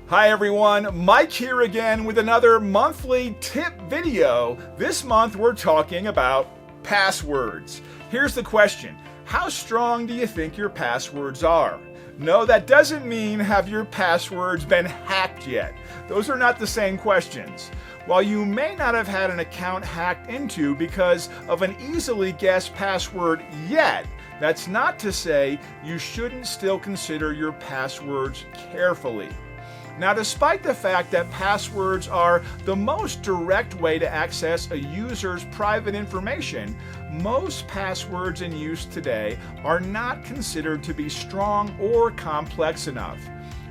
Hi everyone, Mike here again with another monthly tip video. This month we're talking about passwords. Here's the question: how strong do you think your passwords are? No, that doesn't mean have your passwords been hacked yet. Those are not the same questions. While you may not have had an account hacked into because of an easily guessed password yet, that's not to say you shouldn't still consider your passwords carefully. Now, despite the fact that passwords are the most direct way to access a user's private information, most passwords in use today are not considered to be strong or complex enough.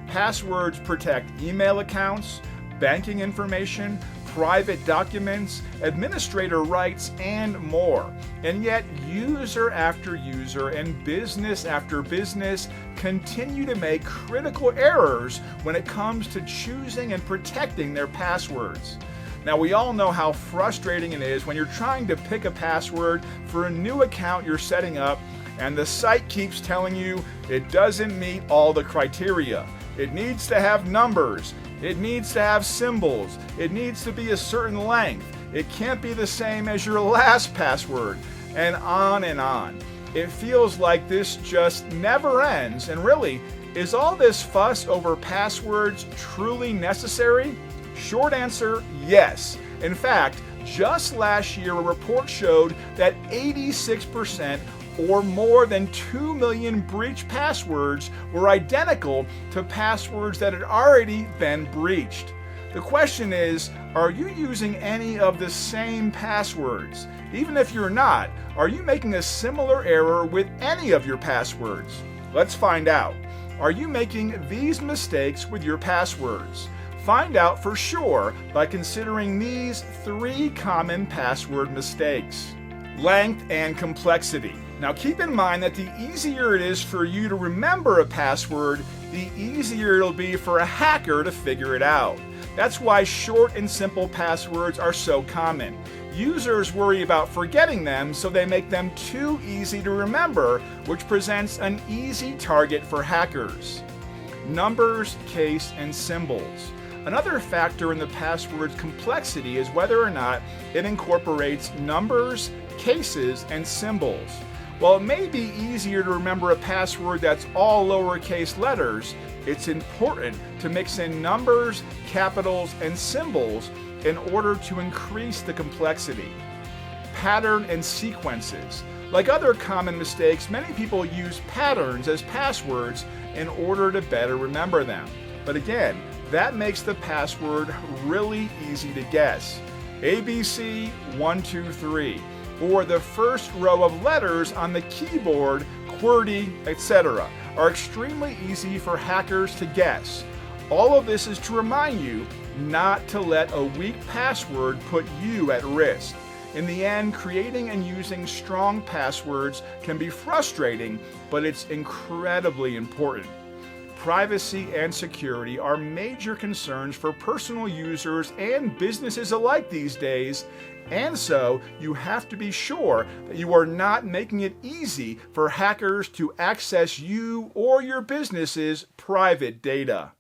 Passwords protect email accounts, banking information, private documents, administrator rights, and more. And yet, user after user and business after business continue to make critical errors when it comes to choosing and protecting their passwords. Now, we all know how frustrating it is when you're trying to pick a password for a new account you're setting up and the site keeps telling you it doesn't meet all the criteria. It needs to have numbers. It needs to have symbols. It needs to be a certain length. It can't be the same as your last password, and on and on. It feels like this just never ends, and really, is all this fuss over passwords truly necessary? Short answer, yes. In fact, just last year a report showed that 86% or more than 2 million breached passwords were identical to passwords that had already been breached. The question is, are you using any of the same passwords? Even if you're not, are you making a similar error with any of your passwords? Let's find out. Are you making these mistakes with your passwords? Find out for sure by considering these 3 common password mistakes. Length and complexity. Now keep in mind that the easier it is for you to remember a password, the easier it'll be for a hacker to figure it out. That's why short and simple passwords are so common. Users worry about forgetting them, so they make them too easy to remember, which presents an easy target for hackers. Numbers, case, and symbols. Another factor in the password's complexity is whether or not it incorporates numbers, cases, and symbols. While it may be easier to remember a password that's all lowercase letters, it's important to mix in numbers, capitals, and symbols in order to increase the complexity. Pattern and sequences. Like other common mistakes, many people use patterns as passwords in order to better remember them. But again, that makes the password really easy to guess. ABC 123. Or the first row of letters on the keyboard, QWERTY, etc., are extremely easy for hackers to guess. All of this is to remind you not to let a weak password put you at risk. In the end, creating and using strong passwords can be frustrating, but it's incredibly important. Privacy and security are major concerns for personal users and businesses alike these days, and so you have to be sure that you are not making it easy for hackers to access you or your business's private data.